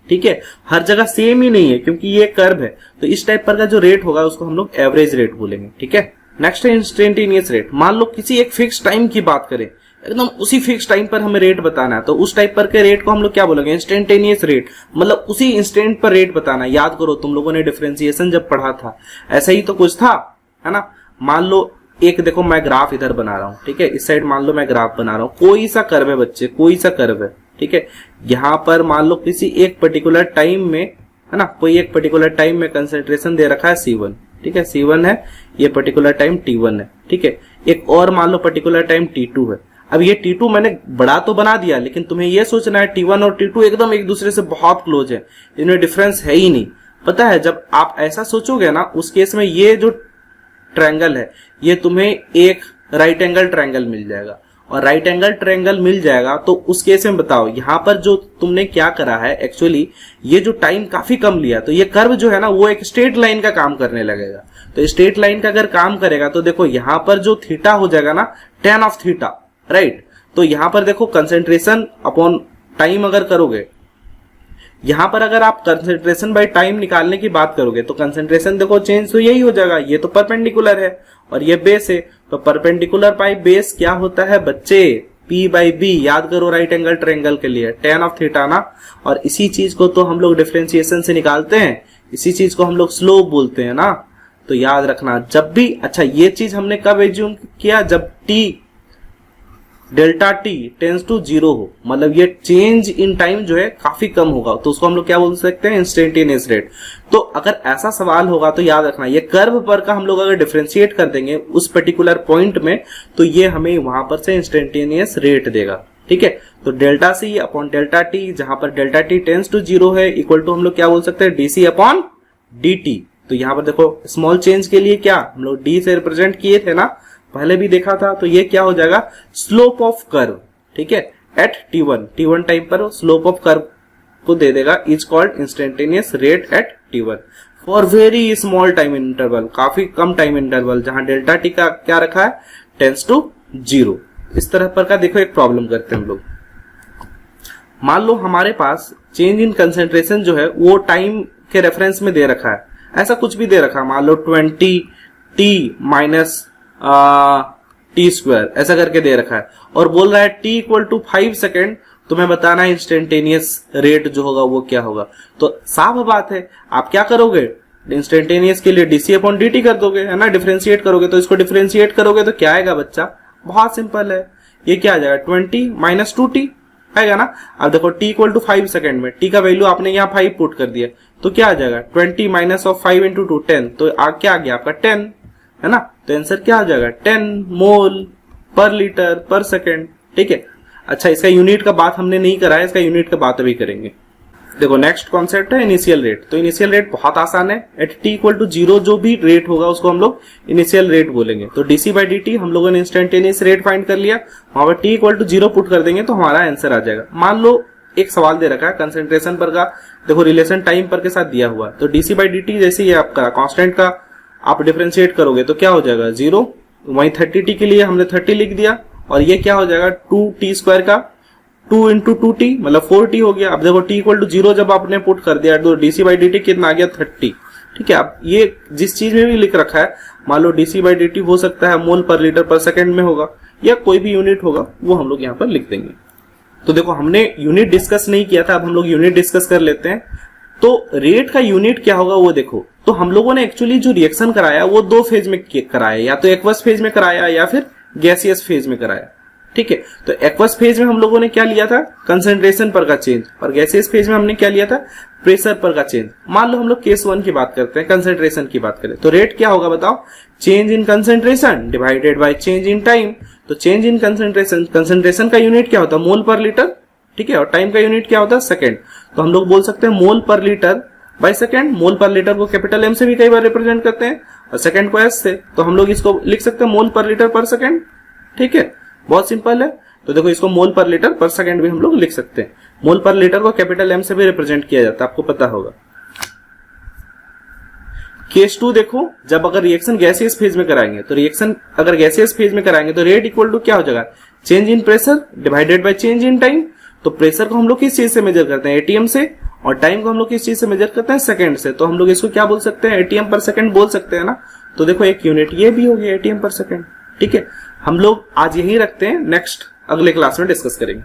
Speaker 1: ठीक है, हर जगह सेम ही नहीं है क्योंकि ये कर्व है। तो इस टाइप पर का जो रेट होगा उसको हम लोग एवरेज रेट बोलेंगे। ठीक है, नेक्स्ट है इंस्टेंटेनियस रेट। मान लो किसी एक फिक्स टाइम की बात करें, एकदम उसी फिक्स टाइम पर हमें रेट बताना है, तो उस टाइप पर के रेट को हम लोग क्या बोलेंगे, इंस्टेंटेनियस रेट। मतलब उसी इंस्टेंट पर रेट बताना। याद करो तुम लोगों ने डिफरेंशिएशन जब पढ़ा था ऐसा ही तो कुछ था, है ना। मान लो एक देखो मैं ग्राफ इधर बना रहा हूं, ठीक है, इस साइड मान लो मैं ग्राफ बना रहा हूं, कोई सा कर्व है बच्चे, कोई सा कर्व है। ठीक है, यहाँ पर मान लो किसी एक पर्टिकुलर टाइम में, है ना, कोई एक पर्टिकुलर टाइम में कंसेंट्रेशन दे रखा है C1। ठीक है, C1 है, ये पर्टिकुलर टाइम T1 है। ठीक है, एक और मान लो पर्टिकुलर टाइम T2 है। अब ये T2 मैंने बड़ा तो बना दिया, लेकिन तुम्हें ये सोचना है T1 और T2 एकदम एक दूसरे से बहुत क्लोज है, इनमें डिफरेंस है ही नहीं। पता है, जब आप ऐसा सोचोगे ना, उस केस में ये जो ट्रायंगल है ये तुम्हें एक राइट एंगल ट्रायंगल मिल जाएगा। और राइट एंगल ट्रायंगल मिल जाएगा तो उस केस में बताओ, यहां पर जो तुमने क्या करा है, एक्चुअली ये जो टाइम काफी कम लिया, तो ये कर्व जो है ना वो एक स्ट्रेट लाइन का काम करने लगेगा। तो स्ट्रेट लाइन का अगर काम करेगा तो देखो यहां पर जो थीटा हो जाएगा ना, tan ऑफ थीटा, राइट। तो यहां पर देखो कंसेंट्रेशन अपॉन टाइम अगर करोगे, यहां पर अगर आप कंसेंट्रेशन बाय टाइम निकालने की बात करोगे तो कंसेंट्रेशन देखो चेंज तो यही हो जाएगा। ये तो परपेंडिकुलर है और ये बेस है, तो परपेंडिकुलर बाय बेस क्या होता है बच्चे, P बाई बी। याद करो राइट एंगल ट्रायंगल के लिए tan ऑफ थीटा ना। और इसी चीज को तो हम लोग डिफरेंशिएशन से निकालते हैं, इसी चीज को हम लोग स्लोप बोलते हैं ना। तो याद रखना जब भी, अच्छा ये चीज हमने कब एज्यूम किया, जब T delta T tends to 0 हो, मतलब ये चेंज इन टाइम जो है काफी कम होगा, तो उसको हम लोग क्या बोल सकते हैं, इंस्टेंटेनियस रेट। तो अगर ऐसा सवाल होगा तो याद रखना ये कर्व पर का हम लोग अगर डिफरेंशिएट कर देंगे उस पर्टिकुलर पॉइंट में, तो ये हमें वहां पर से इंस्टेंटेनियस रेट देगा। ठीक है, तो delta C upon delta T, जहां पर डेल्टा T टेंस टू 0 है, इक्वल टू हम लोग क्या बोल सकते हैं, DC अपॉन DT। तो यहाँ पर देखो स्मॉल चेंज के लिए क्या हम लोग D से रिप्रेजेंट किए थे ना, पहले भी देखा था। तो ये क्या हो जाएगा, स्लोप ऑफ कर्व। ठीक है, एट T1 टाइम पर स्लोप ऑफ कर्व को दे देगा, is called instantaneous rate at T1 for very small time interval, काफी कम टाइम इंटरवल, जहां डेल्टा T का क्या रखा है, टेंस टू 0। इस तरह पर का देखो एक प्रॉब्लम करते हैं हम लोग। मान लो हमारे पास चेंज इन कंसेंट्रेशन जो है वो टाइम के रेफरेंस में दे रखा है, ऐसा कुछ भी दे रखा है, मान लो 20T माइनस T स्क्वायर ऐसा करके दे रखा है, और बोल रहा है T इक्वल टू 5 सेकेंड तुम्हें बताना है इंस्टेंटेनियस रेट जो होगा वो क्या होगा। तो साफ बात है, आप क्या करोगे, इंस्टेंटेनियस के लिए DC अपॉन DT कर दोगे, है ना, डिफरेंशिएट करोगे। तो इसको डिफरेंशिएट करोगे तो क्या आएगा बच्चा, बहुत सिंपल है, ये क्या आ जाएगा, 20 माइनस 2T आएगा ना। अब देखो T इक्वल टू 5 सेकेंड में T का वैल्यू आपने यहाँ 5 पुट कर दिया, तो क्या आ जाएगा, 20 माइनस ऑफ 5 इंटू 2 10, तो क्या आ गया आपका 10, है ना। तो आंसर क्या आ जाएगा, 10 मोल पर लीटर पर सेकेंड। ठीक है, अच्छा इसका यूनिट का बात हमने नहीं करा है, इसका यूनिट का बात अभी करेंगे। देखो नेक्स्ट कॉन्सेप्ट है इनिशियल रेट। तो इनिशियल रेट बहुत आसान है, एट T इक्वल टू 0 जो भी रेट होगा उसको हम लोग इनिशियल रेट बोलेंगे। तो DC बाई DT हम लोगों ने इंस्टेंटेनियस रेट फाइंड कर लिया, वहां पर T इक्वल टू 0 पुट कर देंगे तो हमारा आंसर आ जाएगा। मान लो एक सवाल दे रखा है कंसेंट्रेशन पर का, देखो रिलेशन टाइम पर के साथ दिया हुआ है, तो DC बाई DT जैसे ये आपका कांस्टेंट का आप डिफरेंशिएट करोगे तो क्या हो जाएगा, 0। वहीं 30T के लिए हमने 30 लिख दिया, और ये क्या हो जाएगा 2T स्क्वायर का 2 इंटू 2T मतलब 4T हो गया। अब देखो T इक्वल टू 0 जब आपने पुट कर दिया तो DC बाई DT कितना आ गया, 30। ठीक है, अब ये जिस चीज में भी लिख रखा है, मान लो DC बाई DT हो सकता है मोल पर लीटर पर सेकेंड में होगा, या कोई भी यूनिट होगा वो हम लोग यहाँ पर लिख देंगे। तो देखो हमने यूनिट डिस्कस नहीं किया था, अब हम लोग यूनिट डिस्कस कर लेते हैं। तो रेट का यूनिट क्या होगा वो देखो। तो हम लोगों ने एक्चुअली जो रिएक्शन कराया वो 2 फेज में कराया, या तो एक्वस फेज में कराया या फिर गैसियस फेज में कराया। ठीक है, तो एक्वस फेज में हम लोगों ने क्या लिया था, कंसंट्रेशन पर का चेंज, और गैसियस फेज में हमने क्या लिया था, प्रेशर पर का चेंज। मान लो हम लोग केस 1 की बात करते हैं, कंसंट्रेशन की बात करें, तो रेट क्या होगा बताओ, change in concentration divided by change in time. तो चेंज इन कंसंट्रेशन, कंसंट्रेशन का यूनिट क्या होता है, मोल पर लीटर। ठीक है, और टाइम का यूनिट क्या होता है, सेकंड। तो हम लोग बोल सकते हैं मोल पर लीटर बाय सेकंड। मोल पर लीटर को कैपिटल एम से भी कई बार रिप्रेजेंट करते हैं और सेकंड को एस से, तो हम लोग इसको लिख सकते हैं मोल पर लीटर पर सेकंड। ठीक है, बहुत सिंपल है। तो देखो इसको मोल पर लीटर पर सेकंड भी हम लोग लिख सकते हैं। मोल पर लीटर को कैपिटल एम से भी रिप्रेजेंट किया जाता है, आपको पता होगा। केस 2 देखो, जब अगर रिएक्शन गैसियस फेज में कराएंगे, तो रिएक्शन अगर गैसियस फेज में कराएंगे तो रेट इक्वल टू क्या हो जाएगा, change in pressure divided by change in time. तो प्रेशर को हम लोग किस चीज से मेजर करते हैं, एटीएम से, और टाइम को हम लोग किस चीज से मेजर करते हैं, सेकंड से। तो हम लोग इसको क्या बोल सकते हैं, एटीएम पर सेकंड बोल सकते हैं ना। तो देखो एक यूनिट ये भी हो गया एटीएम पर सेकंड। ठीक है, हम लोग आज यही रखते हैं, नेक्स्ट अगले क्लास में डिस्कस करेंगे।